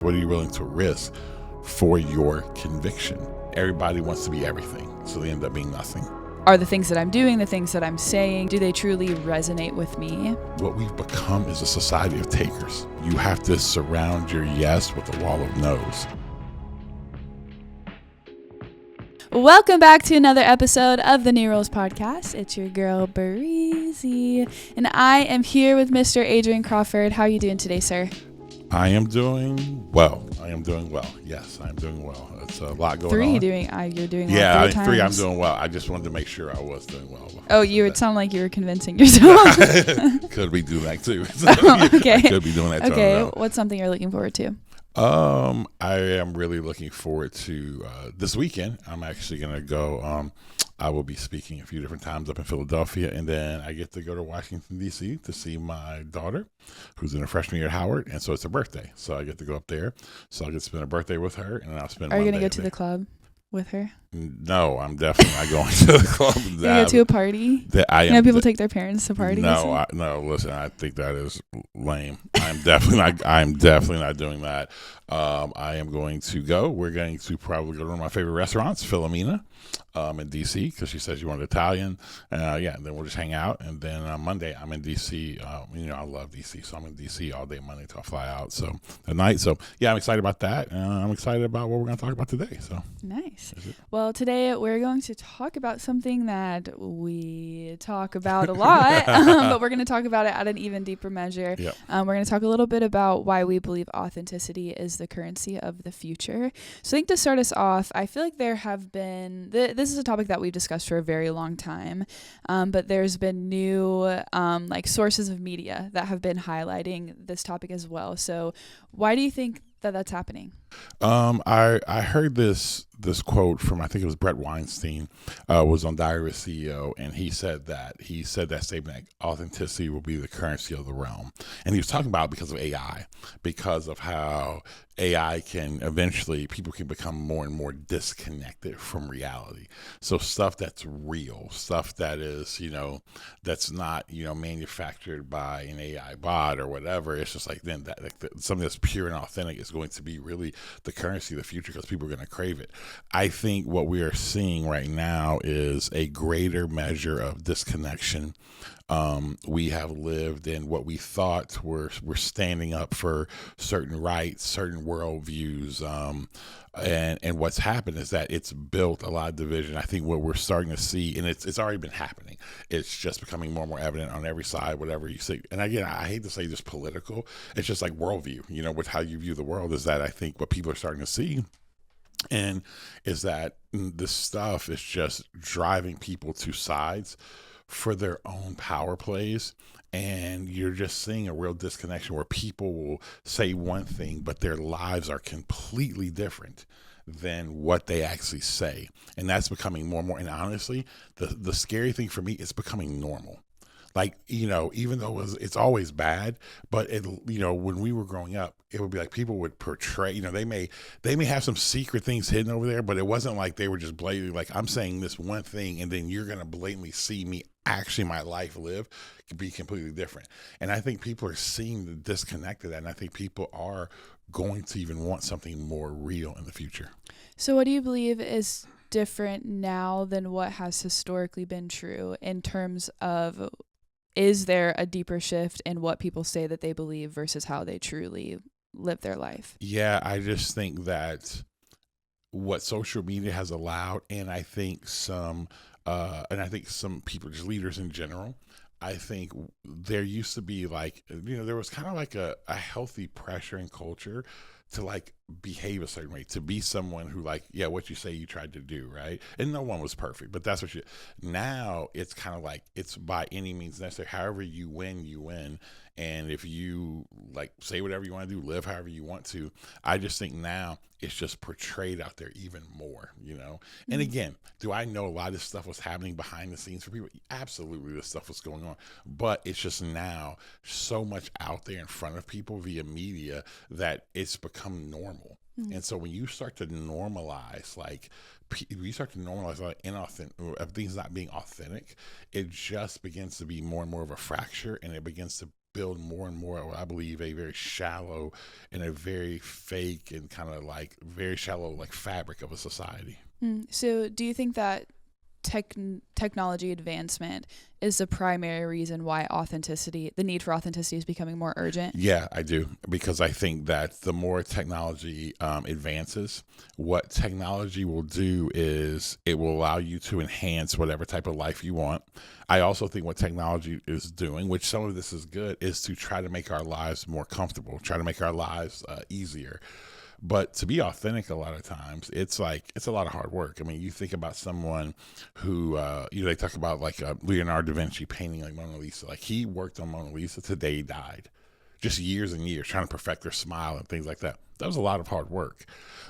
What are you willing to risk for your conviction? Everybody wants to be everything, so they end up being nothing. Are the things that I'm doing, the things that I'm saying, do they truly resonate with me? What we've become is a society of takers. You have to surround your yes with a wall of no's. Welcome back to another episode of the New Rules Podcast. It's your girl, Breezy, and I am here with Mr. Adrian Crawford. How are you doing today, sir? I am doing well. Yes, I'm doing well. It's a lot going on. You're doing well 3 times. Three, I'm doing well. I just wanted to make sure I was doing well. Oh, you would sound like you were convincing yourself. Could be doing that too. Okay. I could be doing that too. Okay, what's something you're looking forward to? I am really looking forward to this weekend. I'm actually going to go. I will be speaking a few different times up in Philadelphia, and then I get to go to Washington, D.C. to see my daughter, who's in her freshman year at Howard, and so it's her birthday. So I get to go up there. So I'll get to spend a birthday with her, and then I'll spend Are you Monday going to go to there. the club with her? No, I'm definitely not going to the club. You go to a party? People take their parents to parties. No. Listen, I think that is lame. I'm definitely not doing that. I am going to go. We're going to probably go to one of my favorite restaurants, Philomena, in D.C. because she says she wanted Italian. And then we'll just hang out. And then on Monday, I'm in D.C. I love D.C., so I'm in D.C. all day Monday till I fly out. So tonight. So I'm excited about that. I'm excited about what we're going to talk about today. So nice. Well, today we're going to talk about something that we talk about a lot, but we're going to talk about it at an even deeper measure. Yep. We're going to talk a little bit about why we believe authenticity is the currency of the future. So I think to start us off, I feel like there have been, this is a topic that we've discussed for a very long time, but there's been new sources of media that have been highlighting this topic as well. So why do you think that that's happening? I heard this quote from, I think it was Brett Weinstein, was on Diary of a CEO, and he said that statement, that authenticity will be the currency of the realm. And he was talking about because of AI, because of how AI people can become more and more disconnected from reality. So stuff that's real, stuff that is, that's not, manufactured by an AI bot or whatever. It's just like then something that's pure and authentic is going to be really the currency of the future because people are going to crave it. I think what we are seeing right now is a greater measure of disconnection. We have lived in what we thought were standing up for certain rights, certain worldviews, and what's happened is that it's built a lot of division. I think what we're starting to see, and it's already been happening, it's just becoming more and more evident on every side, whatever you see. And again, I hate to say just political, it's just like worldview, with how you view the world is that I think what people are starting to see and is that this stuff is just driving people to sides for their own power plays. And you're just seeing a real disconnection where people will say one thing, but their lives are completely different than what they actually say. And that's becoming more and more. And honestly, the scary thing for me is becoming normal. Like, even though it's always bad, but when we were growing up, it would be like people would portray, they may have some secret things hidden over there, but it wasn't like they were just blatantly like, I'm saying this one thing and then you're going to blatantly see me actually my life live could be completely different. And I think people are seeing the disconnect of that. And I think people are going to even want something more real in the future. So what do you believe is different now than what has historically been true in terms of, is there a deeper shift in what people say that they believe versus how they truly live their life? Yeah, I just think that what social media has allowed, and I think some people, just leaders in general, I think there used to be there was kind of like a healthy pressure and culture to behave a certain way, to be someone who what you say you tried to do, right? And no one was perfect, but that's what now it's kind of like it's by any means necessary. However you win, you win. And if you say whatever you want to do, live however you want to, I just think now it's just portrayed out there even more, Mm-hmm. And again, do I know a lot of this stuff was happening behind the scenes for people? Absolutely, this stuff was going on. But it's just now so much out there in front of people via media that it's become normal. Mm-hmm. And so when you start to normalize, inauthentic, things not being authentic, it just begins to be more and more of a fracture, and it begins to build more and more what I believe a very shallow and a very fake and kind of like very shallow like fabric of a society. So do you think that technology advancement is the primary reason why the need for authenticity is becoming more urgent? Yeah, I do, because I think that the more technology advances, what technology will do is it will allow you to enhance whatever type of life you want. I also think what technology is doing, which some of this is good, is to try to make our lives more comfortable, try to make our lives easier. But to be authentic, a lot of times, it's a lot of hard work. I mean, you think about someone who, they talk about like Leonardo da Vinci painting like Mona Lisa. Like he worked on Mona Lisa to the day he died, just years and years trying to perfect their smile and things like that. That was a lot of hard work.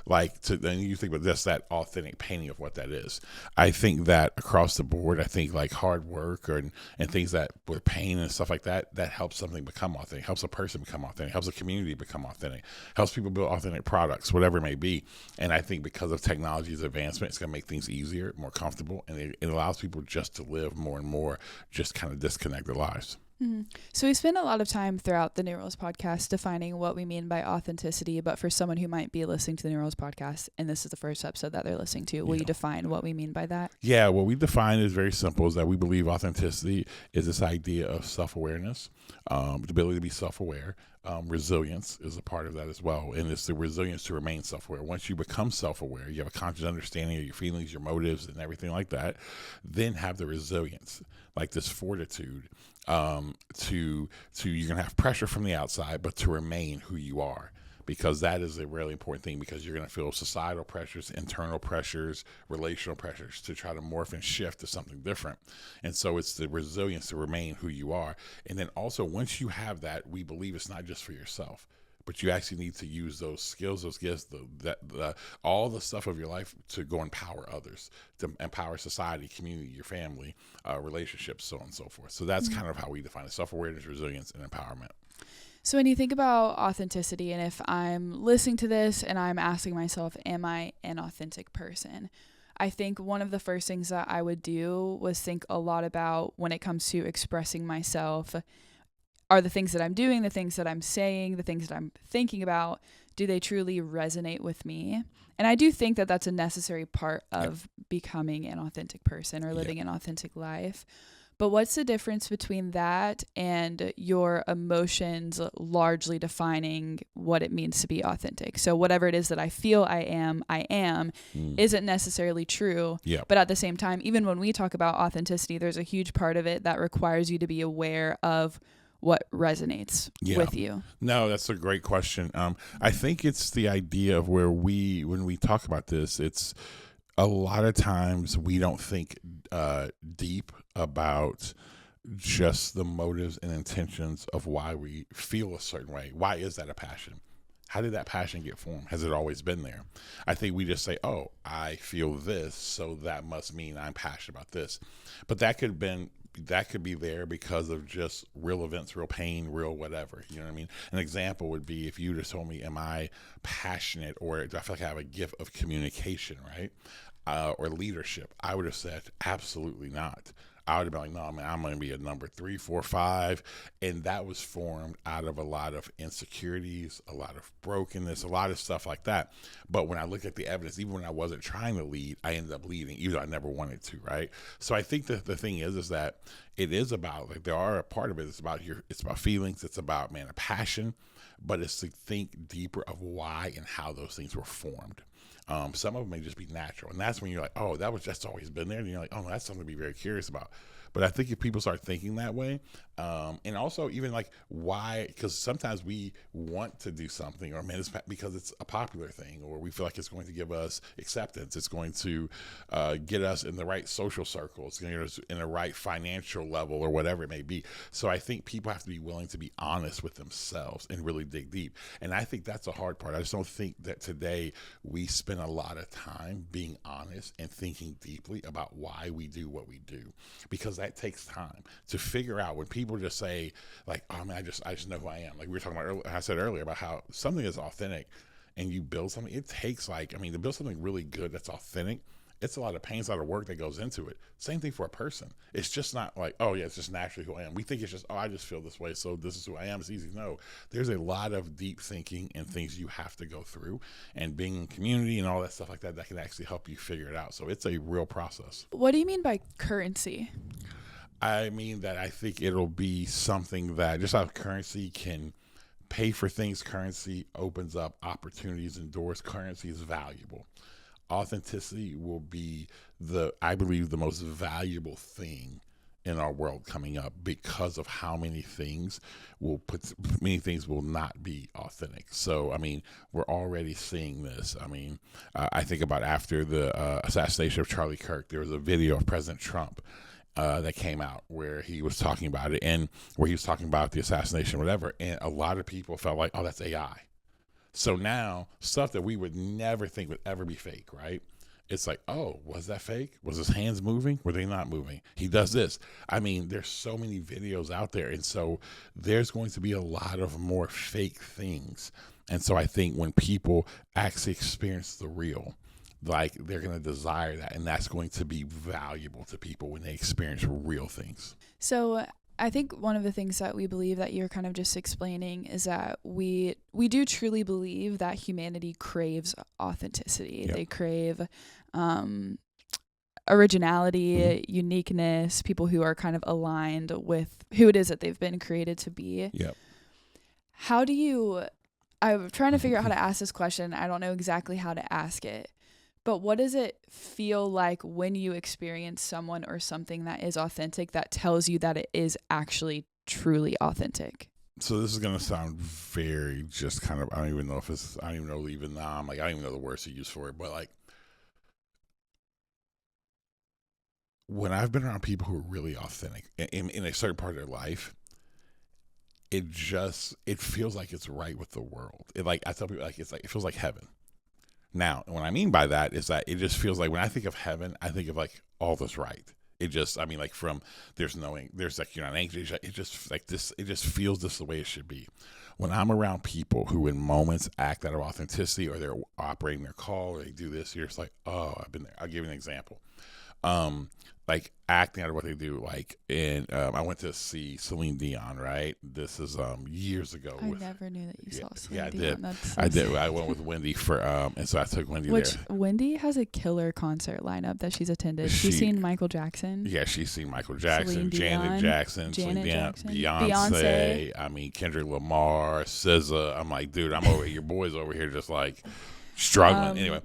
Then you think about just that authentic painting of what that is. I think that across the board, I think like hard work and things that with pain and stuff like that, that helps something become authentic, helps a person become authentic, helps a community become authentic, helps people build authentic products, whatever it may be. And I think because of technology's advancement, it's going to make things easier, more comfortable, and it allows people just to live more and more, just kind of disconnect their lives. So we spend a lot of time throughout the New Rules podcast defining what we mean by authenticity, but for someone who might be listening to the New Rules podcast, and this is the first episode that they're listening to, will you define what we mean by that? Yeah, what we define is very simple, is that we believe authenticity is this idea of self-awareness, the ability to be self-aware. Resilience is a part of that as well, and it's the resilience to remain self-aware. Once you become self-aware, you have a conscious understanding of your feelings, your motives, and everything like that, then have the resilience, like this fortitude, to you're gonna have pressure from the outside, but to remain who you are, because that is a really important thing, because you're going to feel societal pressures, internal pressures, relational pressures to try to morph and shift to something different. And so it's the resilience to remain who you are. And then also, once you have that, we believe it's not just for yourself, but you actually need to use those skills, those gifts, all the stuff of your life to go empower others, to empower society, community, your family, relationships, so on and so forth. So that's kind of how we define it: self-awareness, resilience, and empowerment. So when you think about authenticity, and if I'm listening to this and I'm asking myself, am I an authentic person? I think one of the first things that I would do was think a lot about, when it comes to expressing myself, are the things that I'm doing, the things that I'm saying, the things that I'm thinking about, do they truly resonate with me? And I do think that that's a necessary part of becoming an authentic person or living an authentic life. But what's the difference between that and your emotions largely defining what it means to be authentic? So whatever it is that I feel I am isn't necessarily true. Yeah. But at the same time, even when we talk about authenticity, there's a huge part of it that requires you to be aware of what resonates with you. No, that's a great question. I think it's the idea of when we talk about this, it's a lot of times we don't think deep about just the motives and intentions of why we feel a certain way. Why is that a passion? How did that passion get formed? Has it always been there? I think we just say, oh, I feel this, so that must mean I'm passionate about this. But that could be there because of just real events, real pain, real whatever. You know what I mean? An example would be if you just told me, am I passionate, or do I feel like I have a gift of communication, right? Or leadership? I would have said, absolutely not. I would have been like, no, man, I'm going to be a number 3, 4, 5. And that was formed out of a lot of insecurities, a lot of brokenness, a lot of stuff like that. But when I look at the evidence, even when I wasn't trying to lead, I ended up leading, even though I never wanted to, right? So I think that the thing is that it is about, like, there are a part of it, it's about feelings, it's about, man, a passion, but it's to think deeper of why and how those things were formed. Some of them may just be natural. And that's when you're like, oh, that was just always been there. And you're like, oh, that's something to be very curious about. But I think if people start thinking that way, and also even like why, because sometimes we want to do something, or man, it's because it's a popular thing, or we feel like it's going to give us acceptance. It's going to get us in the right social circle. It's going to get us in the right financial level, or whatever it may be. So I think people have to be willing to be honest with themselves and really dig deep. And I think that's a hard part. I just don't think that today we spend a lot of time being honest and thinking deeply about why we do what we do, because that takes time to figure out. When people just say like, oh man, I just know who I am. Like we were talking about earlier, I said earlier about how something is authentic and you build something, it takes to build something really good that's authentic, it's a lot of pain, it's a lot of work that goes into it. Same thing for a person. It's just not like, oh yeah, it's just naturally who I am. We think it's just, oh, I just feel this way, so this is who I am. It's easy. No, there's a lot of deep thinking and things you have to go through, and being in community and all that stuff like that, that can actually help you figure it out. So it's a real process. What do you mean by currency? I mean that I think it'll be something that just how currency can pay for things, currency opens up opportunities and doors. Currency is valuable. Authenticity will be I believe, the most valuable thing in our world coming up, because of how many things will not be authentic. So, I mean, we're already seeing this. I mean, I think about after the assassination of Charlie Kirk, there was a video of President Trump that came out where he was talking about it, and where he was talking about the assassination, whatever. And a lot of people felt like, oh, that's AI. So now stuff that we would never think would ever be fake, right? It's like, oh, was that fake? Was his hands moving? Were they not moving? He does this. I mean, there's so many videos out there. And so there's going to be a lot of more fake things. And so I think when people actually experience the real, like, they're going to desire that. And that's going to be valuable to people when they experience real things. So I think one of the things that we believe that you're kind of just explaining is that we do truly believe that humanity craves authenticity. Yep. They crave originality, uniqueness, people who are kind of aligned with who it is that they've been created to be. Yep. I'm trying to figure out how to ask this question. I don't know exactly how to ask it. But what does it feel like when you experience someone or something that is authentic, that tells you that it is actually truly authentic? So this is going to sound very just kind of, I don't even know even now, I don't even know the words to use for it. But like, when I've been around people who are really authentic in a certain part of their life, it feels like it's right with the world. I tell people, it feels like heaven. Now, what I mean by that is that it just feels like, when I think of heaven, I think of like all that's right. It just, I mean, like, from there's like, you're not anxious. It just like this, it just feels this the way it should be. When I'm around people who in moments act out of authenticity, or they're operating their call, or they do this, you're just like, oh, I've been there. I'll give you an example. Like acting out of what they do. Like, I went to see Celine Dion, right? This is years ago. I never knew that you saw Celine Dion. Yeah, I did. I went with Wendy and so I took Wendy there. Wendy has a killer concert lineup that she's attended. She's seen Michael Jackson. Yeah, she's seen Michael Jackson, Janet Jackson, Beyonce. I mean, Kendrick Lamar, SZA. I'm like, dude, your boy's over here just like struggling. Anyway.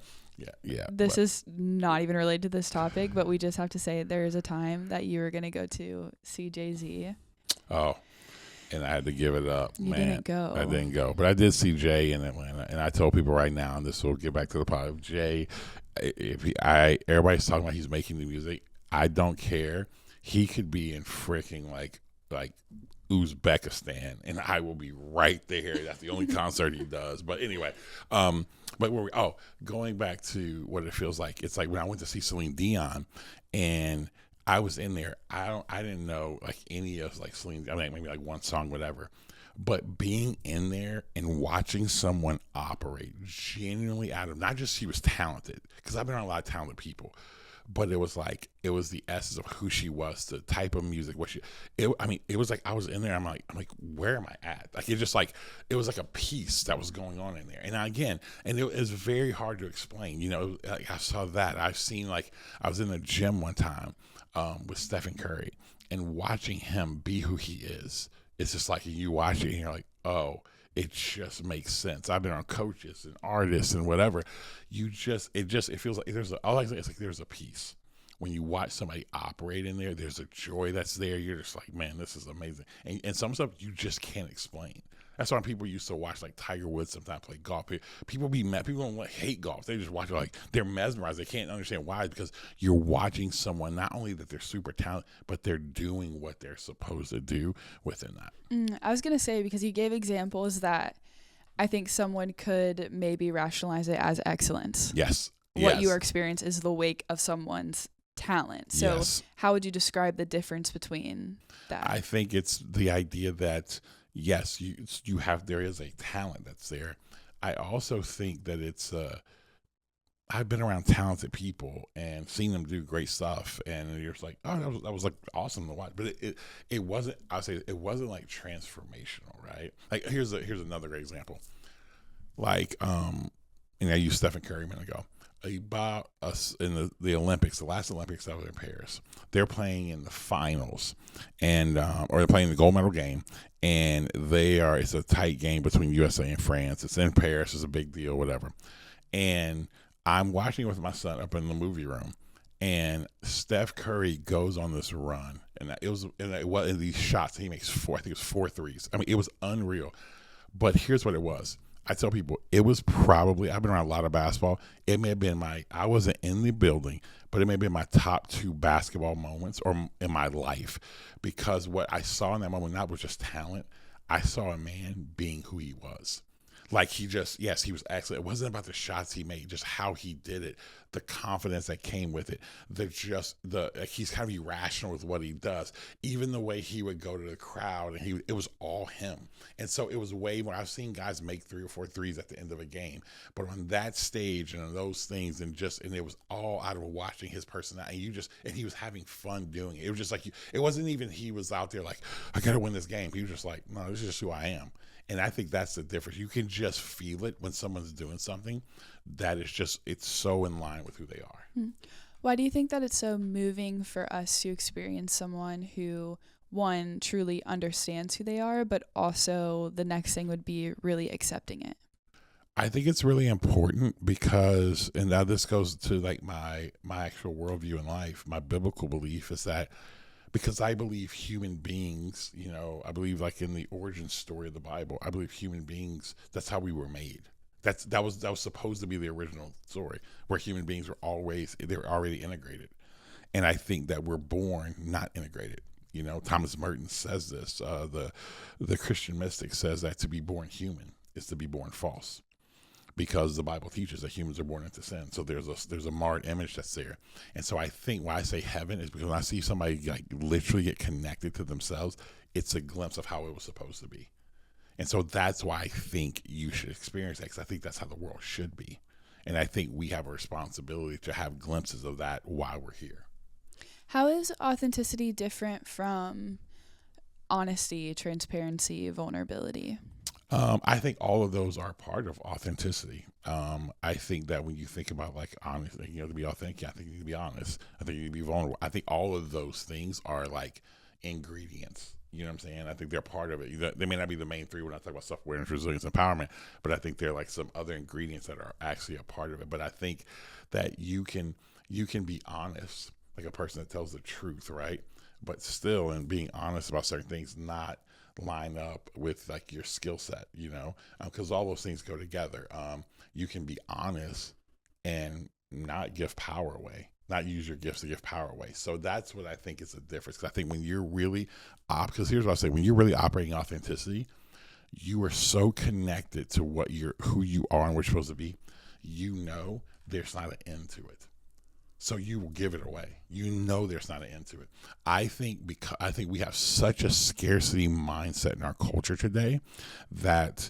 Yeah. This is not even related to this topic, but we just have to say there is a time that you were going to go to see Jay-Z. Oh, and I had to give it up. You didn't go. I didn't go, but I did see Jay in Atlanta, and I told people right now, and this will get back to the part of Jay. Everybody's talking about he's making the music. I don't care. He could be in freaking like Uzbekistan, and I will be right there. That's the only concert he does. But anyway, but going back to what it feels like, it's like when I went to see Celine Dion, and I was in there. I didn't know like any of like Celine. I mean, maybe like one song, whatever. But being in there and watching someone operate genuinely out of, not just she was talented, because I've been around a lot of talented people, but it was the essence of who she was, the type of music, it was like I was in there. I'm like, where am I at? Like, it just like, it was like a piece that was going on in there. And again, and it was very hard to explain, like I saw that. I've seen, like, I was in the gym one time with Stephen Curry, and watching him be who he is. It's just like, you watch it and you're like, oh, it just makes sense. I've been on coaches and artists and whatever. It feels like there's a piece. When you watch somebody operate in there, there's a joy that's there. You're just like, man, this is amazing. And some stuff you just can't explain. That's why people used to watch like Tiger Woods sometimes play golf. People be mad. People don't hate golf. They just watch it like they're mesmerized. They can't understand why, because you're watching someone, not only that they're super talented, but they're doing what they're supposed to do within that. I was going to say, because you gave examples that I think someone could maybe rationalize it as excellence. Yes. What your experience is the wake of someone's talent. So how would you describe the difference between that? I think it's the idea that, yes, there is a talent that's there. I also think that it's I've been around talented people and seen them do great stuff, and you're just like, oh, that was like awesome to watch. But it wasn't. I say it wasn't like transformational, right? Like here's another great example. Like and I used Stephen Curry a minute ago. About us in the Olympics, the last Olympics that was in Paris, they're playing in the finals, and or they're playing the gold medal game, and it's a tight game between USA and France. It's in Paris, it's a big deal, whatever. And I'm watching it with my son up in the movie room, and Steph Curry goes on this run, and it was in these shots he makes four. I think it was four threes. I mean, it was unreal. But here's what it was. I tell people it was probably, I've been around a lot of basketball. It may have been I wasn't in the building, but it may have been my top two basketball moments or in my life, because what I saw in that moment not was just talent. I saw a man being who he was. Like yes, he was excellent. It wasn't about the shots he made, just how he did it, the confidence that came with it, he's kind of irrational with what he does. Even the way he would go to the crowd, and it was all him. And so it was way more. I've seen guys make 3 or 4 threes at the end of a game, but on that stage and on those things, and it was all out of watching his personality. And he was having fun doing it. It was just like it wasn't even he was out there like, I got to win this game. He was just like, no, this is just who I am. And I think that's the difference. You can just feel it when someone's doing something that is it's so in line with who they are. Why do you think that it's so moving for us to experience someone who, one, truly understands who they are, but also the next thing would be really accepting it? I think it's really important because, and now this goes to like my actual worldview in life, my biblical belief is that, because I believe human beings, I believe like in the origin story of the Bible, I believe human beings, that's how we were made. That was supposed to be the original story, where human beings were already integrated. And I think that we're born not integrated. Thomas Merton says this, the Christian mystic says that to be born human is to be born false, because the Bible teaches that humans are born into sin. So there's a marred image that's there. And so I think why I say heaven is because when I see somebody like literally get connected to themselves, it's a glimpse of how it was supposed to be. And so that's why I think you should experience that, because I think that's how the world should be. And I think we have a responsibility to have glimpses of that while we're here. How is authenticity different from honesty, transparency, vulnerability? I think all of those are part of authenticity. I think that when you think about like honesty, to be authentic, I think you need to be honest. I think you need to be vulnerable. I think all of those things are like ingredients. You know what I'm saying? I think they're part of it. They may not be the main three when I talk about self-awareness, resilience, empowerment, but I think they're like some other ingredients that are actually a part of it. But I think that you can be honest, like a person that tells the truth, right? But still, in being honest about certain things, not line up with like your skill set, because all those things go together. You can be honest and not give power away, not use your gifts to give power away. So that's what I think is the difference. Because I think when you're really, because here's what I say, when you're really operating authenticity, you are so connected to who you are and what you're supposed to be. There's not an end to it. So you will give it away. There's not an end to it. I think we have such a scarcity mindset in our culture today that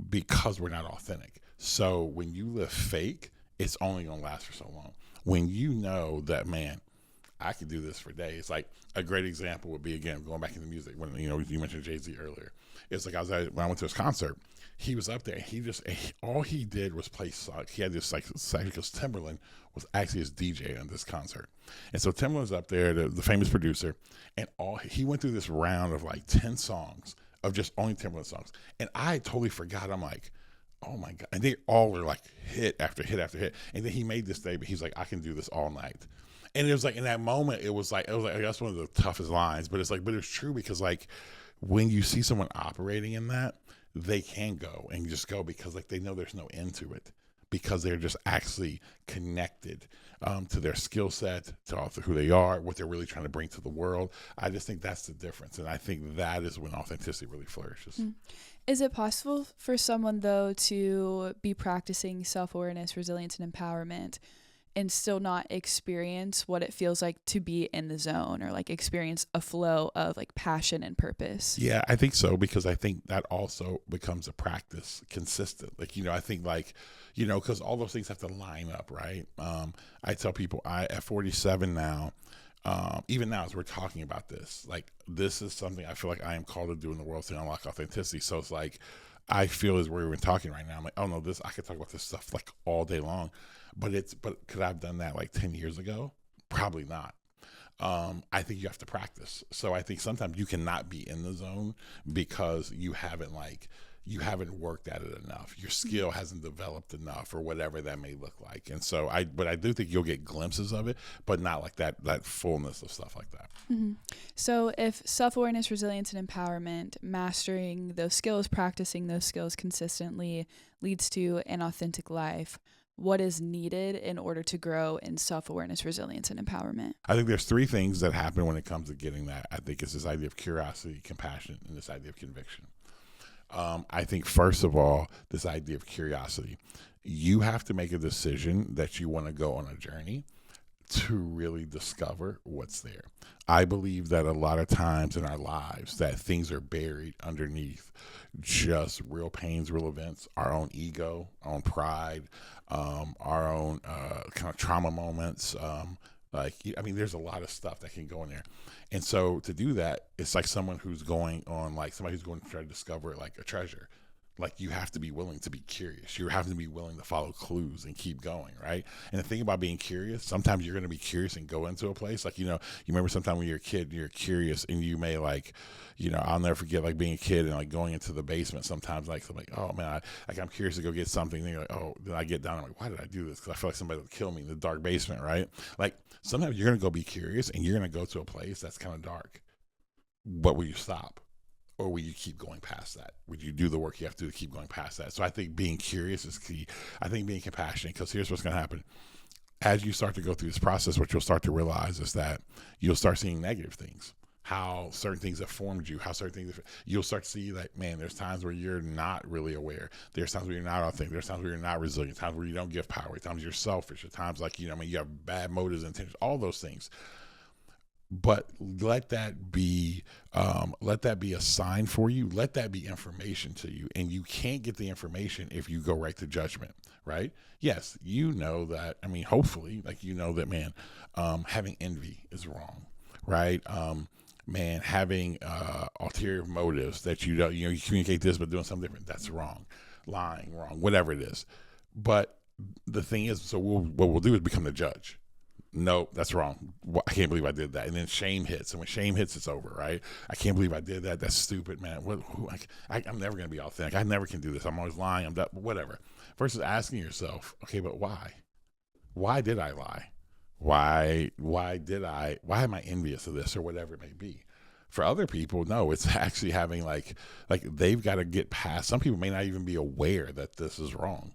because we're not authentic. So when you live fake, it's only going to last for so long. When you know that, man, I could do this for days. Like a great example would be, again, going back into music, when you mentioned Jay-Z earlier. It's like when I went to his concert, he was up there. All he did was play songs. He had this because Timberland was actually his DJ on this concert, and so Timberland was up there, the famous producer, and he went through this round of like 10 songs of just only Timberland songs, and I totally forgot. I'm like, oh my God, and they all were like hit after hit after hit, and then he made this statement. He's like, I can do this all night. And it was like in that moment, it was like that's one of the toughest lines, but it's true, because like when you see someone operating in that, they can go and just go because like they know there's no end to it, because they're just actually connected to their skill set, to who they are, what they're really trying to bring to the world. I just think that's the difference, and I think that is when authenticity really flourishes. Is it possible for someone though to be practicing self-awareness, resilience, and empowerment and still not experience what it feels like to be in the zone, or like experience a flow of like passion and purpose. Yeah, I think so, because I think that also becomes a practice consistent. Like, I think like, because all those things have to line up, right? I tell people at 47 now, even now as we're talking about this, like this is something I feel like I am called to do in the world to unlock authenticity. So it's like, I feel as we're talking right now, I'm like, oh no, I could talk about this stuff like all day long, but could I have done that like 10 years ago? Probably not. I think you have to practice. So I think sometimes you cannot be in the zone because you haven't worked at it enough. Your skill hasn't developed enough, or whatever that may look like. And so but I do think you'll get glimpses of it, but not like that fullness of stuff like that. Mm-hmm. So if self-awareness, resilience, and empowerment, mastering those skills, practicing those skills consistently leads to an authentic life, what is needed in order to grow in self-awareness, resilience, and empowerment? I think there's three things that happen when it comes to getting that. I think it's this idea of curiosity, compassion, and this idea of conviction. I think, first of all, this idea of curiosity. You have to make a decision that you want to go on a journey to really discover what's there. I believe that a lot of times in our lives that things are buried underneath just real pains, real events, our own ego, our own pride, our own kind of trauma moments. There's a lot of stuff that can go in there. And so to do that, it's like somebody who's going to try to discover like a treasure. Like, you have to be willing to be curious. You have to be willing to follow clues and keep going, right? And the thing about being curious, sometimes you're going to be curious and go into a place. Like, you remember sometime when you're a kid, you're curious, and you may like, I'll never forget like being a kid and like going into the basement sometimes, like, I'm like, oh man, I'm curious to go get something. And you're like, oh, then I get down, I'm like, why did I do this? Because I feel like somebody would kill me in the dark basement, right? Like, sometimes you're going to go be curious and you're going to go to a place that's kind of dark. But will you stop? Or will you keep going past that? Would you do the work you have to do to keep going past that? So I think being curious is key. I think being compassionate, because here's what's going to happen. As you start to go through this process, what you'll start to realize is that you'll start seeing negative things, how certain things have formed you, you'll start to see that, man, there's times where you're not really aware. There's times where you're not authentic. There's times where you're not resilient, times where you don't give power, times you're selfish, at times like, you have bad motives and intentions, all those things. But let that be a sign for you. Let that be information to you. And you can't get the information if you go right to judgment, right? Yes, that, hopefully, like, that, man, having envy is wrong, right? Man, having ulterior motives that you communicate this but doing something different, that's wrong. Lying, wrong, whatever it is. But the thing is, so what we'll do is become the judge. No, that's wrong. I can't believe I did that. And then shame hits. And when shame hits, it's over, right? I can't believe I did that. That's stupid, man. I'm never going to be authentic. I never can do this. I'm always lying. I'm that, whatever. Versus asking yourself, okay, but why? Why did I lie? Why am I envious of this, or whatever it may be? For other people, no, it's actually having like they've got to get past. Some people may not even be aware that this is wrong,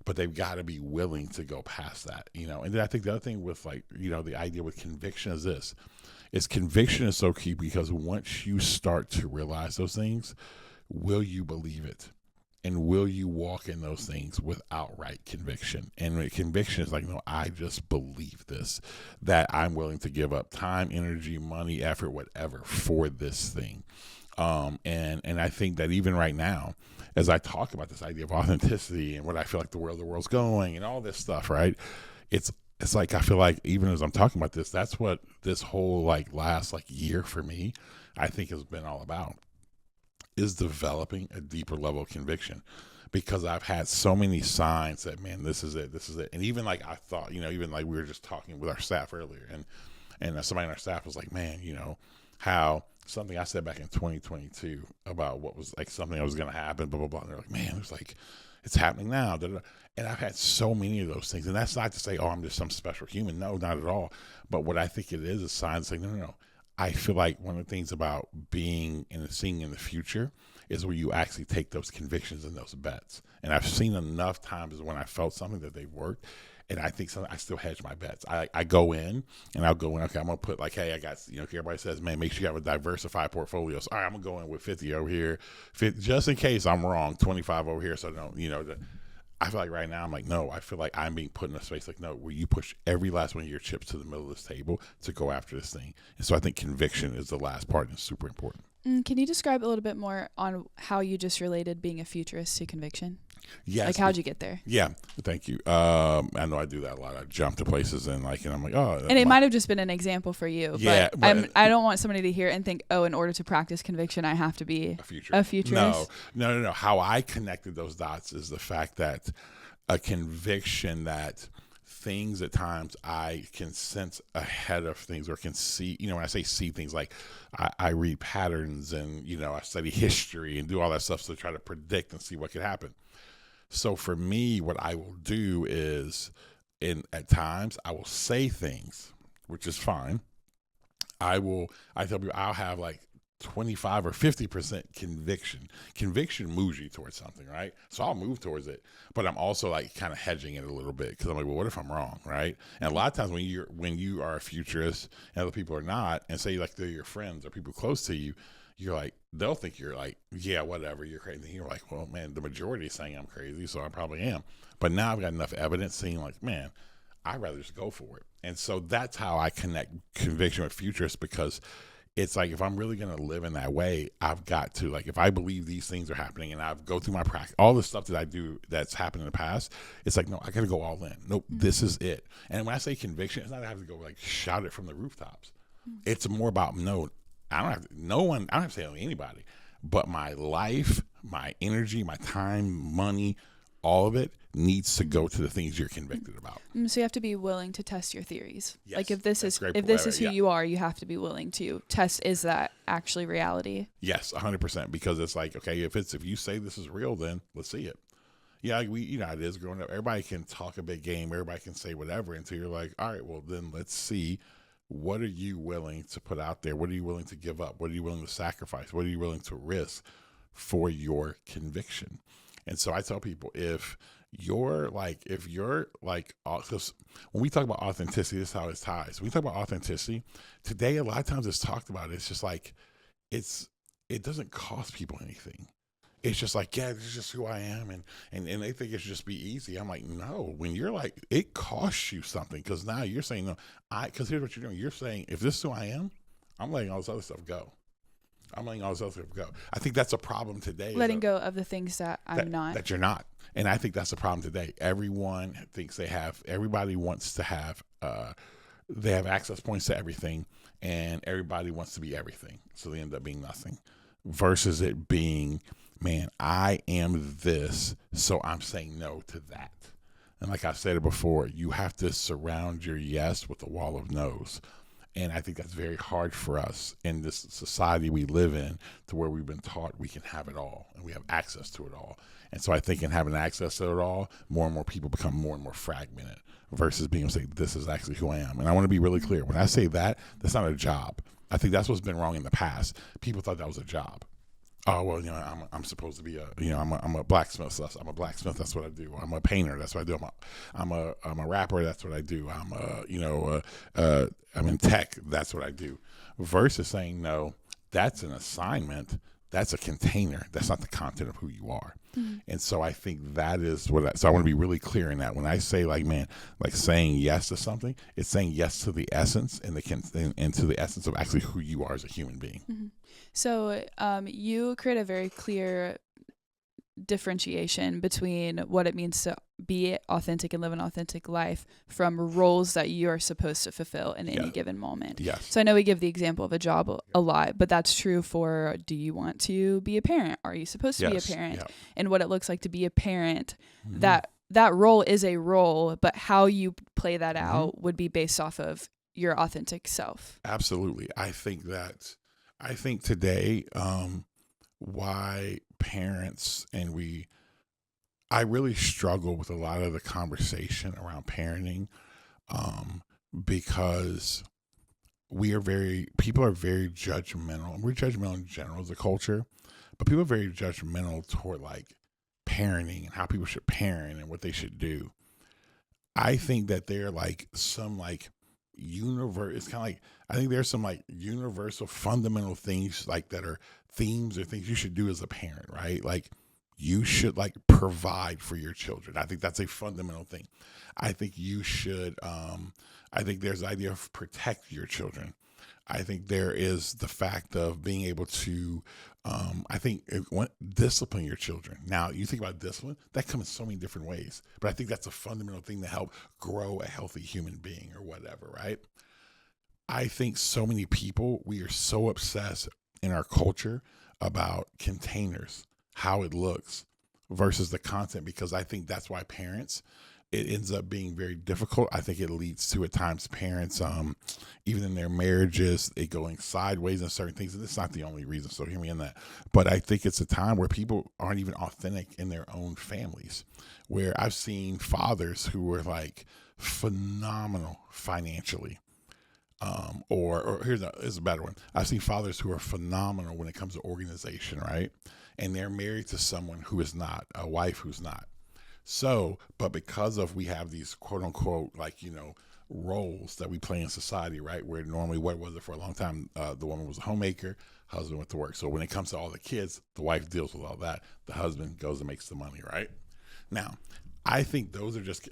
but they've got to be willing to go past that, And then I think the other thing with the idea with conviction is conviction is so key, because once you start to realize those things, will you believe it? And will you walk in those things with outright conviction? And conviction is like, no, I just believe this, that I'm willing to give up time, energy, money, effort, whatever for this thing. And I think that even right now, as I talk about this idea of authenticity and what I feel like the world's going and all this stuff, right? It's like, I feel like even as I'm talking about this, that's what this whole last year for me, I think has been all about, is developing a deeper level of conviction. Because I've had so many signs that, man, this is it. And even I thought, even we were just talking with our staff earlier, and somebody on our staff was like, man, how something I said back in 2022 about what was something that was going to happen, blah, blah, blah. And they're like, man, it's happening now. And I've had so many of those things. And that's not to say, oh, I'm just some special human. No, not at all. But what I think it is signs saying, no. I feel like one of the things about being and seeing in the future is where you actually take those convictions and those bets. And I've seen enough times when I felt something that they've worked. And I think I still hedge my bets. I go in and I'll go in, okay, I'm going to put hey, I got, everybody says, man, make sure you have a diversified portfolio. So, all right, I'm going to go in with 50 over here, 50, just in case I'm wrong, 25 over here. So don't, I feel like right now I'm like, no, I feel like I'm being put in a space like, no, where you push every last one of your chips to the middle of this table to go after this thing. And so I think conviction is the last part and it's super important. Can you describe a little bit more on how you just related being a futurist to conviction? Yes. Like, how'd you get there? Yeah. Thank you. I know I do that a lot. I jump to places and I'm like, oh. And it might have just been an example for you. Yeah. But I don't want somebody to hear it and think, oh, in order to practice conviction, I have to be a futurist. No. How I connected those dots is the fact that a conviction that things at times I can sense ahead of things or can see, when I say see things, like I read patterns and, I study history and do all that stuff to try to predict and see what could happen. So for me, what I will do is at times I will say things, which is fine. I tell people I'll have like 25 or 50% conviction. Conviction moves you towards something, right? So I'll move towards it, but I'm also like kind of hedging it a little bit because I'm like, well, what if I'm wrong, right? And a lot of times when you are a futurist and other people are not, and say like they're your friends or people close to you, you're like, they'll think you're like, yeah, whatever, you're crazy. And you're like, well, man, the majority is saying I'm crazy, so I probably am. But now I've got enough evidence saying like, man, I'd rather just go for it. And so that's how I connect conviction with futurists, because it's like, if I'm really going to live in that way, I've got to, like, if I believe these things are happening and I've go through my practice, all the stuff that I do that's happened in the past, it's like, no, I got to go all in. Nope, this is it. And when I say conviction, it's not that I have to go like shout it from the rooftops. It's more about, no, I don't have to say it to anybody, but my life, my energy, my time, money, all of it needs to go to the things you're convicted about. So you have to be willing to test your theories. Yes, like if this is who you are, you have to be willing to test, is that actually reality? Yes, 100%. Because it's like, okay, if you say this is real, then let's see it. Yeah, like it is growing up. Everybody can talk a big game. Everybody can say whatever until you're like, all right, well then let's see. What are you willing to put out there? What are you willing to give up? What are you willing to sacrifice? What are you willing to risk for your conviction? And so I tell people, if you're like, because when we talk about authenticity, this is how it ties. When we talk about authenticity, today, a lot of times it's talked about, it's just like, it doesn't cost people anything. It's just like, yeah, this is just who I am. And they think it should just be easy. I'm like, no, when you're like, it costs you something. Because now you're saying, no, because here's what you're doing. You're saying, if this is who I am, I'm letting all this other stuff go. I think that's a problem today. Letting go of the things that I'm not. That you're not. And I think that's a problem today. Everyone thinks everybody wants to have, they have access points to everything. And everybody wants to be everything. So they end up being nothing. Versus it being, man, I am this, so I'm saying no to that. And like I said it before, you have to surround your yes with a wall of no's. And I think that's very hard for us in this society we live in, to where we've been taught we can have it all and we have access to it all. And so I think in having access to it all, more and more people become more and more fragmented versus being able to say, this is actually who I am. And I want to be really clear. When I say that, that's not a job. I think that's what's been wrong in the past. People thought that was a job. Oh, well, I'm supposed to be I'm a blacksmith. So I'm a blacksmith. That's what I do. I'm a painter. That's what I do. I'm a rapper. That's what I do. I'm in tech. That's what I do. Versus saying, no, that's an assignment. That's a container. That's not the content of who you are. Mm-hmm. And so I think that is so I want to be really clear in that. When I say saying yes to something, it's saying yes to the essence and to the essence of actually who you are as a human being. Mm-hmm. So you create a very clear differentiation between what it means to be authentic and live an authentic life from roles that you're supposed to fulfill in any given moment. Yes. So I know we give the example of a job a lot, but that's true for, do you want to be a parent? Are you supposed to be a parent? Yep. And what it looks like to be a parent, that role is a role, but how you play that out would be based off of your authentic self. Absolutely. I think today, why parents I really struggle with a lot of the conversation around parenting, because people are very judgmental. We're judgmental in general as a culture, but people are very judgmental toward like parenting and how people should parent and what they should do. I think that they're like some like universe. It's kind of like, I think there's some like universal fundamental things like that are themes or things you should do as a parent, right? Like, you should like provide for your children. I think that's a fundamental thing. I think you should, I think there's the idea of protect your children. I think there is the fact of being able to, discipline your children. Now, you think about discipline, that comes in so many different ways. But I think that's a fundamental thing to help grow a healthy human being or whatever, right? I think so many people, we are so obsessed in our culture about containers, how it looks versus the content, because I think that's why parents, it ends up being very difficult. I think it leads to at times parents, even in their marriages, it going sideways in certain things. And it's not the only reason, so hear me in that. But I think it's a time where people aren't even authentic in their own families, where I've seen fathers who were like phenomenal financially. Or here's a better one. I've seen fathers who are phenomenal when it comes to organization, right? And they're married to someone who is not, a wife who's not. So, but because of we have these quote unquote, like, roles that we play in society, right? Where normally, what was it for a long time? The woman was a homemaker, husband went to work. So when it comes to all the kids, the wife deals with all that. The husband goes and makes the money, right? Now, I think those are just,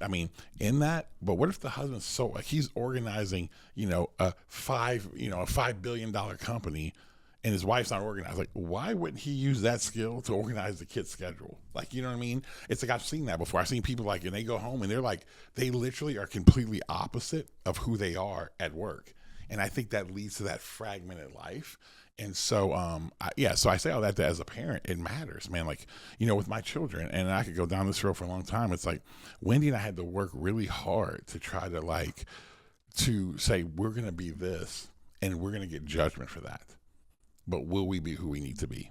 in that, but what if the husband's so, like, he's organizing, a $5 billion company and his wife's not organized? Like, why wouldn't he use that skill to organize the kid's schedule? Like, you know what I mean? It's like, I've seen that before. I've seen people like, and they go home and they're like, they literally are completely opposite of who they are at work. And I think that leads to that fragmented life. And so, so I say all that as a parent, it matters, man. Like, with my children, and I could go down this road for a long time. It's like Wendy and I had to work really hard to try to say, we're going to be this and we're going to get judgment for that. But will we be who we need to be?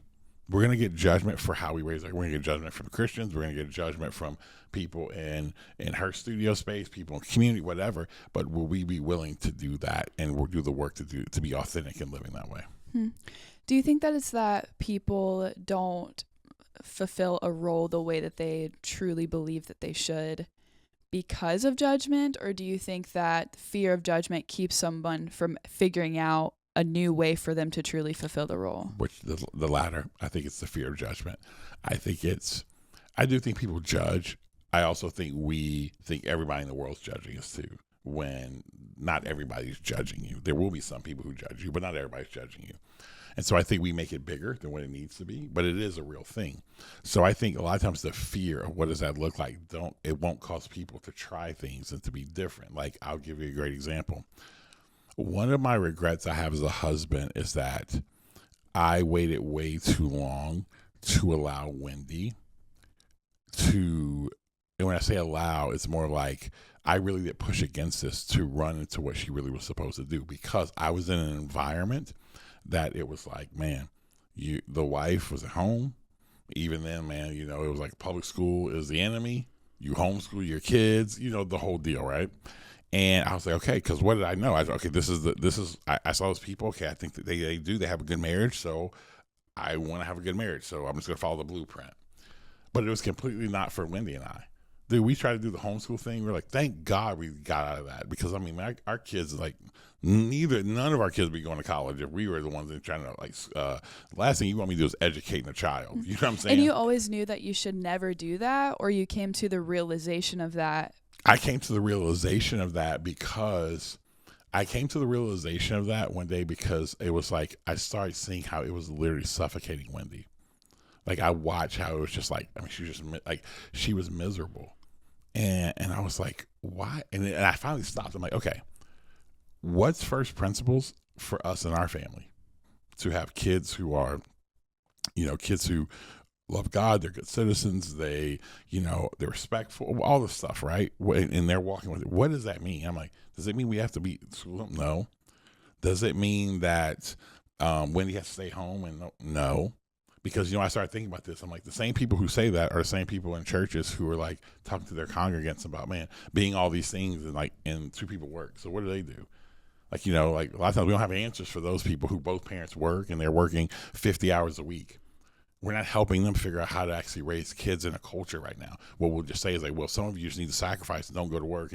We're going to get judgment for how we raise. We're going to get judgment from Christians. We're going to get judgment from people in her studio space, people in community, whatever. But will we be willing to do that, and we'll do the work to be authentic and living that way? Do you think that it's that people don't fulfill a role the way that they truly believe that they should because of judgment? Or do you think that fear of judgment keeps someone from figuring out a new way for them to truly fulfill the role? Which the latter. I think it's the fear of judgment. I do think people judge. I also think we think everybody in the world's judging us too, when not everybody's judging you. There will be some people who judge you, but not everybody's judging you. And so I think we make it bigger than what it needs to be, but it is a real thing. So I think a lot of times the fear of what does that look like, it won't cause people to try things and to be different. Like, I'll give you a great example. One of my regrets I have as a husband is that I waited way too long to allow Wendy to, and when I say allow, it's more like I really did push against this to run into what she really was supposed to do, because I was in an environment that it was like, man, the wife was at home. Even then, man, it was like public school is the enemy. You homeschool your kids, the whole deal, right? And I was like, okay, because what did I know? I saw those people. Okay, I think that they have a good marriage, so I want to have a good marriage. So I'm just going to follow the blueprint. But it was completely not for Wendy and I. Dude, we tried to do the homeschool thing. We're like, thank God we got out of that, because our kids, like, none of our kids would be going to college if we were the ones that trying to last thing you want me to do is educating a child. You know what I'm saying? And you always knew that you should never do that, or you came to the realization of that? I came to the realization of that one day, because it was like I started seeing how it was literally suffocating Wendy. Like, I watched how it was just like, she was miserable. And I was like, why? And I finally stopped. I'm like, okay, what's first principles for us in our family? To have kids who are, kids who love God, they're good citizens, they're respectful, all this stuff, right? And they're walking with it. What does that mean? I'm like, does it mean we have to be at school? No. Does it mean that Wendy has to stay home? And no. Because, I started thinking about this. I'm like, the same people who say that are the same people in churches who are like talking to their congregants about, man, being all these things, and two people work. So what do they do? Like, a lot of times we don't have answers for those people who both parents work and they're working 50 hours a week. We're not helping them figure out how to actually raise kids in a culture right now. What we'll just say is like, well, some of you just need to sacrifice and don't go to work.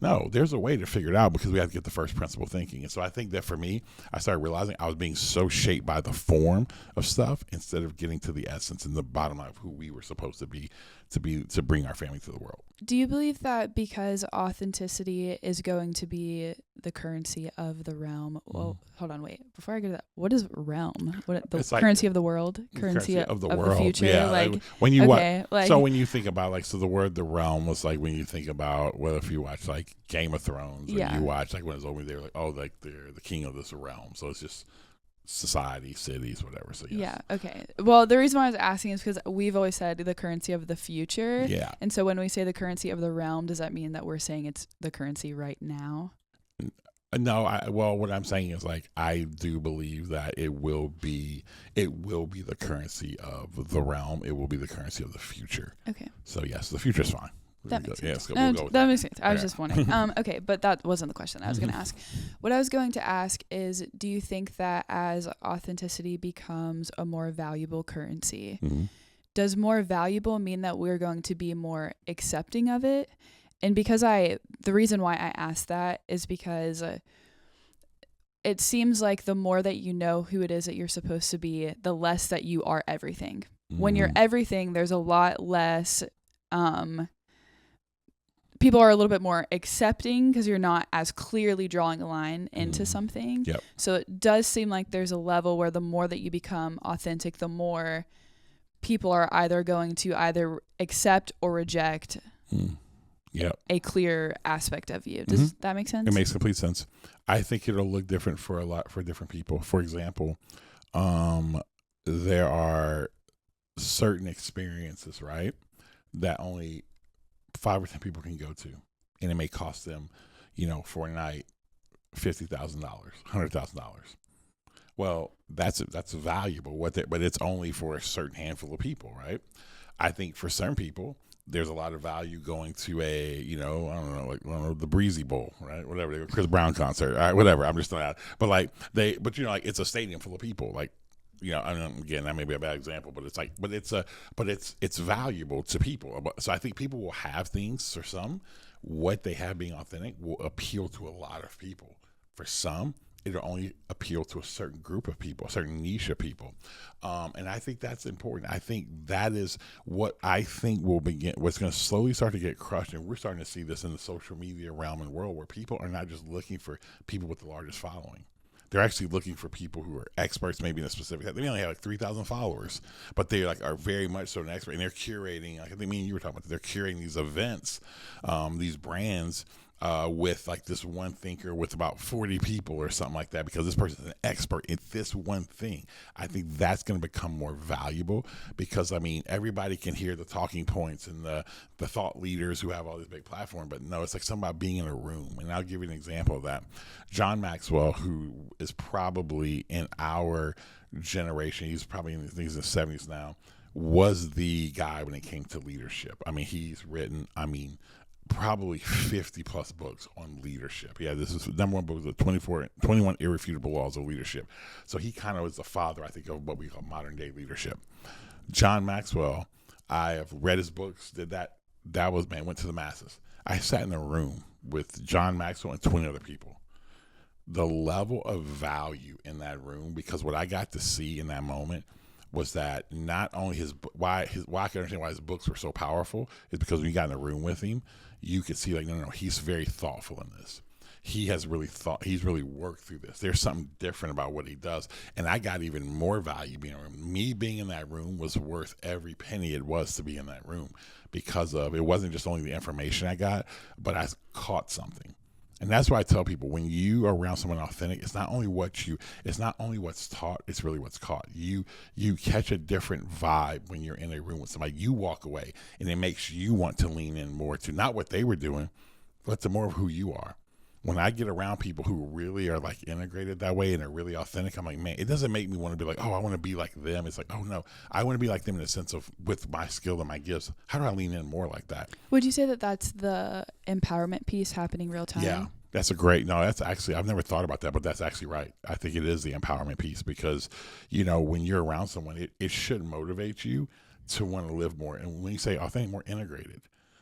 No, there's a way to figure it out because we have to get the first principle thinking. And so I think that for me, I started realizing I was being so shaped by the form of stuff instead of getting to the essence and the bottom line of who we were supposed to be to bring our family to the world. Do you believe that because authenticity is going to be the currency of the realm? Well, hold on, wait. Before I get to that, what is realm? What the currency of the world? Currency of the world. The future? Yeah. Like when you okay, so when you think about like, so the word the realm was like when you think about, well, if you watch like Game of Thrones or you watch like when it's over there, like, oh, like they're the king of this realm. So it's just society, cities, whatever. So yes. Yeah. Okay. Well, the reason why I was asking is because we've always said the currency of the future. Yeah. And so when we say the currency of the realm, does that mean that we're saying it's the currency right now? No. Well, what I'm saying is like I do believe that it will be the currency of the realm. It will be the currency of the future. Okay. So yes, the future is fine. That makes sense. We'll go with that makes sense. I was just wondering. Okay, but that wasn't the question I was going to ask. What I was going to ask is, do you think that as authenticity becomes a more valuable currency, does more valuable mean that we're going to be more accepting of it? And because the reason why I asked that is because it seems like the more that you know who it is that you're supposed to be, the less that you are everything. When you're everything, there's a lot less people are a little bit more accepting because you're not as clearly drawing a line into something. Yep. So it does seem like there's a level where the more that you become authentic, the more people are either going to either accept or reject a clear aspect of you. Does that make sense? It makes complete sense. I think it'll look different for different people. For example, there are certain experiences, right, that only 5 or 10 people can go to, and it may cost them, for a night, $50,000, $100,000. Well, that's valuable. But it's only for a certain handful of people, right? I think for some people, there's a lot of value going to a, the Breezy Bowl, right? Whatever, Chris Brown concert, all right, whatever. I'm just not, but it's a stadium full of people, like. Again, that may be a bad example, but it's valuable to people. So I think people will have things for some. What they have being authentic will appeal to a lot of people. For some, it'll only appeal to a certain group of people, a certain niche of people. And I think that's important. I think that is what I think what's going to slowly start to get crushed. And we're starting to see this in the social media realm and world where people are not just looking for people with the largest following. They're actually looking for people who are experts, maybe in a specific. They only have like 3,000 followers, but they are very much so an expert, and they're curating. Like I think me and you were talking about, they're curating these events, these brands with like this one thinker with about 40 people or something like that, because this person is an expert in this one thing. I think that's going to become more valuable because everybody can hear the talking points and the thought leaders who have all this big platform, but no, it's like something about being in a room. And I'll give you an example of that. John Maxwell, who is probably in our generation, he's probably in the 70s now, was the guy when it came to leadership. He's written, probably 50 plus books on leadership. Yeah, this is the number one book, the 21 Irrefutable Laws of Leadership. So he kind of is the father, I think, of what we call modern day leadership. John Maxwell, I have read his books, did that. That was, went to the masses. I sat in a room with John Maxwell and 20 other people. The level of value in that room, because what I got to see in that moment was that not only why I can understand why his books were so powerful is because when you got in a room with him, you could see like, no, he's very thoughtful in this. He has really he's really worked through this. There's something different about what he does. And I got even more value being in a room. Me being in that room was worth every penny it was to be in that room, because of it wasn't just only the information I got, but I caught something. And that's why I tell people, when you are around someone authentic, it's not only what's taught, it's really what's caught. You catch a different vibe when you're in a room with somebody. You walk away and it makes you want to lean in more to not what they were doing, but to more of who you are. When I get around people who really are like integrated that way and are really authentic, I'm like, man, it doesn't make me want to be like, oh, I want to be like them. It's like, oh no, I want to be like them in the sense of with my skill and my gifts. How do I lean in more like that? Would you say that that's the empowerment piece happening real time? That's a great, no, that's actually, I've never thought about that, but that's actually right. I think it is the empowerment piece because, when you're around someone, it should motivate you to want to live more. And when you say authentic, more integrated,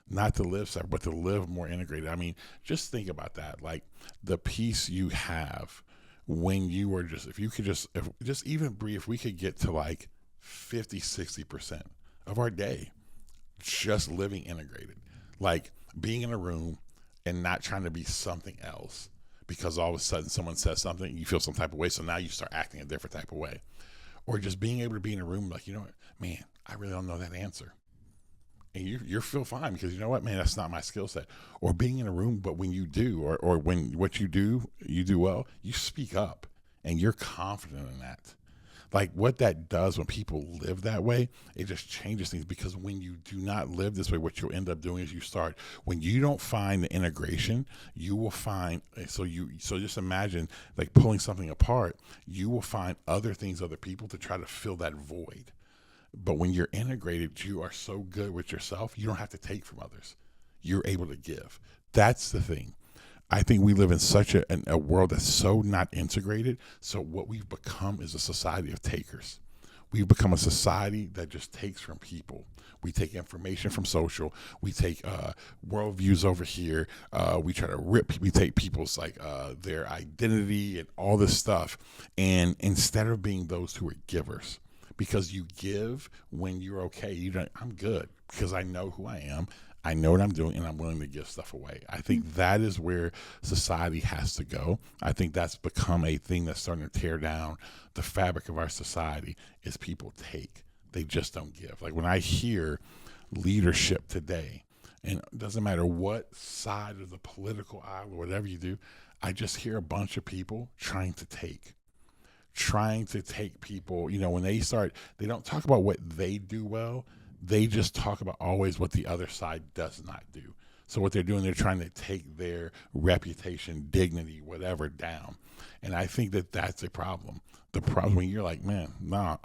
not to live separate, but to live more integrated. I mean, just think about that. Like the peace you have when you are just, if you could just even Bri, if we could get to like 50, 60% of our day, just living integrated, like being in a room and not trying to be something else because all of a sudden someone says something, you feel some type of way, so now you start acting a different type of way. Or just being able to be in a room like, what, man, I really don't know that answer. And you feel fine because you know what, man, that's not my skill set. Or being in a room, but when you do, or when what you do well, you speak up and you're confident in that. Like what that does when people live that way, it just changes things because when you do not live this way, what you'll end up doing is when you don't find the integration, you will find, so just imagine like pulling something apart, you will find other things, other people to try to fill that void. But when you're integrated, you are so good with yourself, you don't have to take from others. You're able to give. That's the thing. I think we live in such a world that's so not integrated. So what we've become is a society of takers. We've become a society that just takes from people. We take information from social. We take worldviews over here. We try to we take people's their identity and all this stuff. And instead of being those who are givers, because you give when you're okay. I'm good because I know who I am. I know what I'm doing, and I'm willing to give stuff away. I think that is where society has to go. I think that's become a thing that's starting to tear down the fabric of our society is people take. They just don't give. Like when I hear leadership today, and it doesn't matter what side of the political aisle or whatever you do, I just hear a bunch of people trying to take people, when they don't talk about what they do well. They just talk about always what the other side does not do. So what they're doing, they're trying to take their reputation, dignity, whatever down. And I think that that's a problem. The problem when you're like, man, no,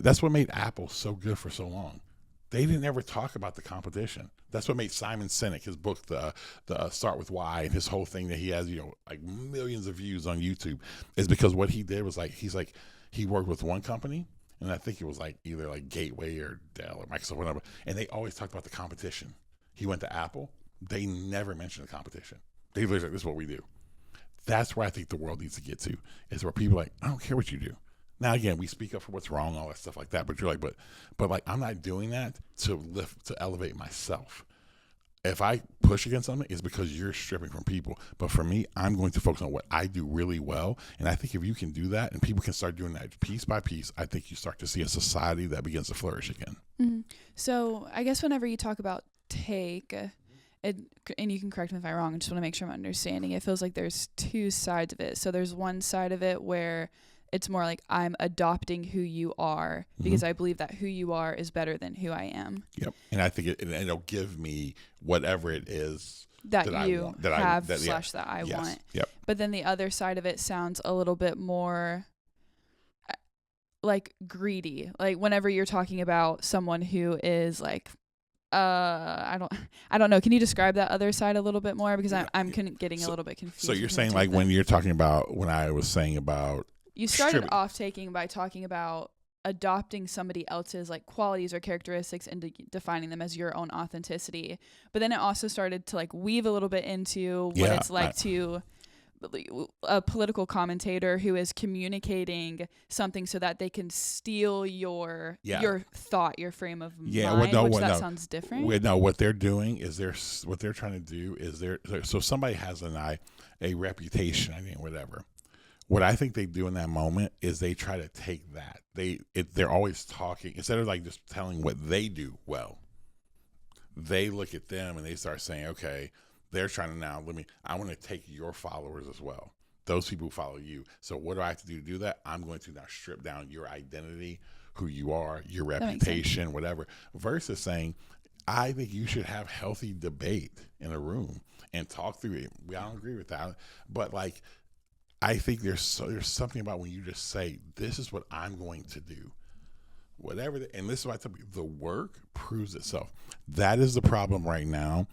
that's what made Apple so good for so long. They didn't ever talk about the competition. That's what made Simon Sinek, his book, the Start With Why, and his whole thing that he has, like millions of views on YouTube, is because what he did was he worked with one company. And I think it was either Gateway or Dell or Microsoft, whatever. And they always talked about the competition. He went to Apple. They never mentioned the competition. They literally like, this is what we do. That's where I think the world needs to get to, is where people are like, I don't care what you do. Now, again, we speak up for what's wrong, all that stuff like that. But you're like, but I'm not doing that to elevate myself. If I push against something, it's because you're stripping from people. But for me, I'm going to focus on what I do really well. And I think if you can do that and people can start doing that piece by piece, I think you start to see a society that begins to flourish again. Mm-hmm. So I guess whenever you talk about take, and you can correct me if I'm wrong, I just want to make sure I'm understanding. It feels like there's two sides of it. So there's one side of it where it's more like I'm adopting who you are because I believe that who you are is better than who I am. Yep. And I think it'll give me whatever it is that you I want, that I want. Yep. But then the other side of it sounds a little bit more like greedy. Like whenever you're talking about someone who is like, I don't know. Can you describe that other side a little bit more? Because I'm getting a little bit confused. So you're saying when you're talking about, when I was saying about, you started off by talking about adopting somebody else's qualities or characteristics and defining them as your own authenticity. But then it also started to weave a little bit into what it's like to a political commentator who is communicating something so that they can steal your thought, your frame of mind, sounds different. What they're doing is what they're trying to do is so somebody has a reputation, whatever. What I think they do in that moment is they try to take that. They're always talking, instead of just telling what they do well, they look at them and they start saying, okay, they're trying to I want to take your followers as well. Those people who follow you. So what do I have to do that? I'm going to now strip down your identity, who you are, your reputation, whatever, versus saying, I think you should have healthy debate in a room and talk through it. I don't agree with that. But I think there's something about when you just say, this is what I'm going to do. whatever. And this is why I tell you, the work proves itself. That is the problem right now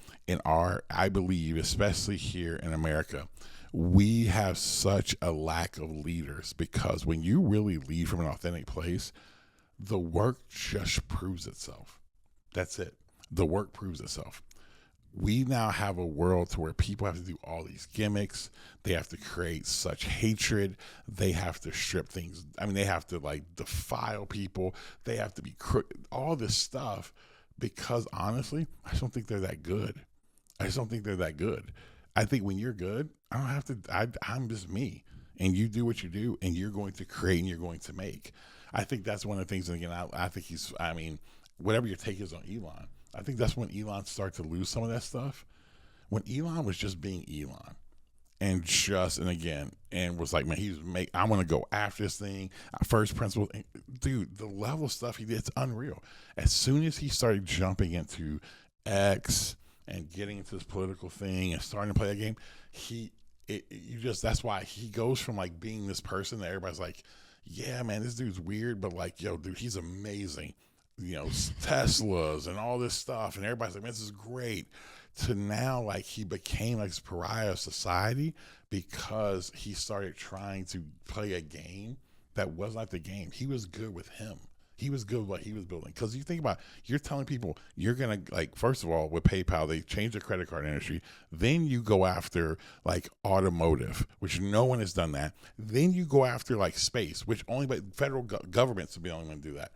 I believe, especially here in America. We have such a lack of leaders because when you really lead from an authentic place, the work just proves itself. That's it. The work proves itself. We now have a world to where people have to do all these gimmicks. They have to create such hatred. They have to strip things. I mean, they have to like defile people. They have to be all this stuff because honestly, I just don't think they're that good. I just don't think they're that good. I think when you're good, I don't have to, I'm just me. And you do what you do and you're going to create and you're going to make. I think that's one of the things. And again, I think whatever your take is on Elon, I think that's when Elon started to lose some of that stuff. When Elon was just being Elon and was like, man, I want to go after this thing. First principles. Dude, the level of stuff he did, it's unreal. As soon as he started jumping into X and getting into this political thing and starting to play that game, that's why he goes from like being this person that everybody's like, yeah, man, this dude's weird, but like, yo, dude, he's amazing. Teslas and all this stuff, and everybody's like, man, this is great. To now, like, he became like this pariah of society because he started trying to play a game that was not the game. He was good with him. He was good with what he was building. Because you think about, you're telling people you're gonna, like, first of all, with PayPal, they changed the credit card industry. Then you go after like automotive, which no one has done that. Then you go after like space, which only federal governments will be the only one to do that.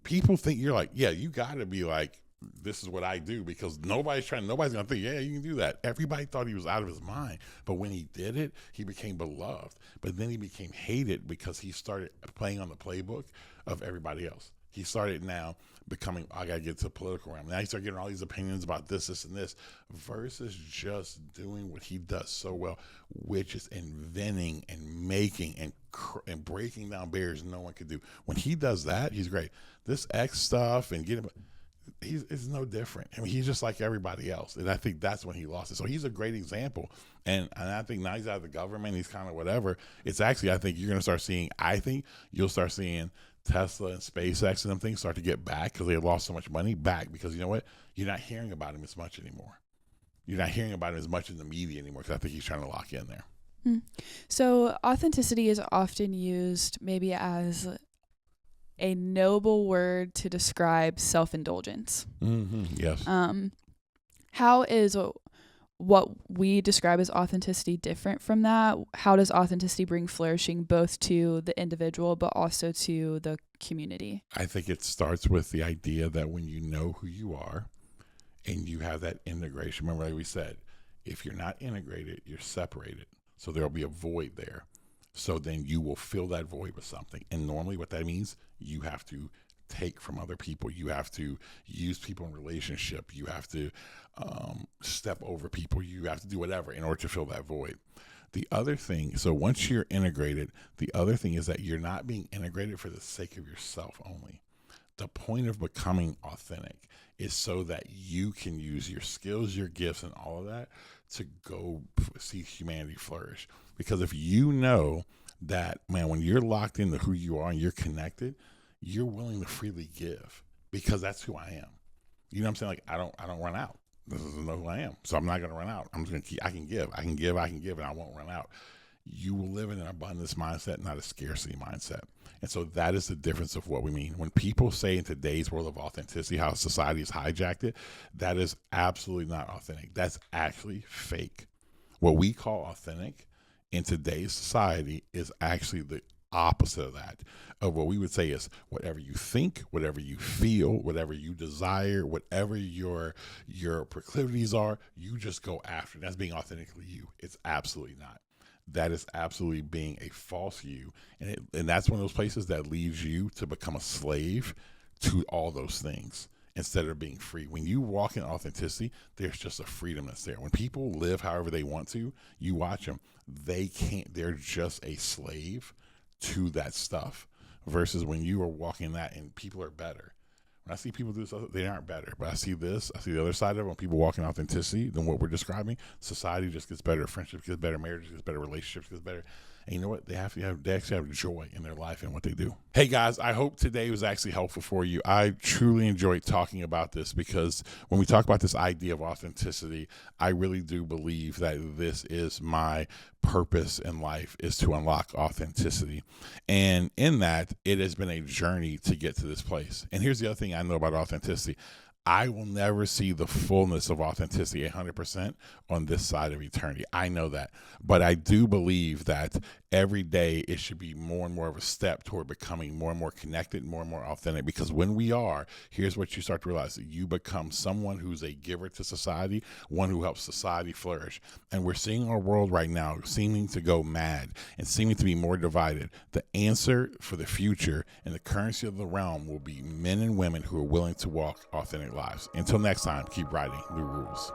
People think you're like, yeah, you got to be like, this is what I do, because nobody's going to think, yeah, you can do that. Everybody thought he was out of his mind. But when he did it, he became beloved. But then he became hated because he started playing on the playbook of everybody else. He started now becoming, I got to get to the political realm. Now he started getting all these opinions about this, and this, versus just doing what he does so well, which is inventing and making and breaking down barriers no one could do. When he does that, he's great. This X stuff and it's no different. I mean, he's just like everybody else. And I think that's when he lost it. So he's a great example. And I think now he's out of the government. He's kind of whatever. It's actually, I think you're going to start seeing, you'll start seeing Tesla and SpaceX and them things start to get back because they lost so much money back, because you know what? You're not hearing about him as much anymore. You're not hearing about him as much in the media anymore because I think he's trying to lock in there. So authenticity is often used maybe as a noble word to describe self-indulgence. Mm-hmm. Yes. How is what we describe as authenticity different from that? How does authenticity bring flourishing both to the individual but also to the community? I think it starts with the idea that when you know who you are and you have that integration, remember like we said, if you're not integrated, you're separated. So there'll be a void there. So then you will fill that void with something. And normally what that means, you have to take from other people. You have to use people in relationship. You have to step over people. You have to do whatever in order to fill that void. The other thing, so once you're integrated, the other thing is that you're not being integrated for the sake of yourself only. The point of becoming authentic is so that you can use your skills, your gifts, and all of that to go see humanity flourish. Because if you know that, man, when you're locked into who you are and you're connected, you're willing to freely give, because that's who I am. You know what I'm saying? Like, I don't run out. This is who I am. So I'm not going to run out. I'm just going to keep, I can give, and I won't run out. You will live in an abundance mindset, not a scarcity mindset. And so that is the difference of what we mean. When people say in today's world of authenticity, how society has hijacked it, that is absolutely not authentic. That's actually fake. What we call authentic in today's society is actually the opposite of that. Of what we would say is whatever you think, whatever you feel, whatever you desire, whatever your proclivities are, you just go after. That's being authentically you. It's absolutely not. That is absolutely being a false you. And that's one of those places that leads you to become a slave to all those things instead of being free. When you walk in authenticity, there's just a freedom that's there. When people live however they want to, you watch them. They're just a slave to that stuff, versus when you are walking that and people are better. When I see people do this, they aren't better. But I see the other side of it, when people walk in authenticity than what we're describing, society just gets better, friendship gets better, marriage gets better, relationships gets better. And you know what? They actually have joy in their life and what they do. Hey guys, I hope today was actually helpful for you. I truly enjoyed talking about this because when we talk about this idea of authenticity, I really do believe that this is my purpose in life, is to unlock authenticity. And in that, it has been a journey to get to this place. And here's the other thing I know about authenticity. I will never see the fullness of authenticity 100% on this side of eternity. I know that. But I do believe that every day it should be more and more of a step toward becoming more and more connected, more and more authentic. Because when we are, here's what you start to realize. You become someone who's a giver to society, one who helps society flourish. And we're seeing our world right now seeming to go mad and seeming to be more divided. The answer for the future and the currency of the realm will be men and women who are willing to walk authentic lives. Until next time, keep writing new rules.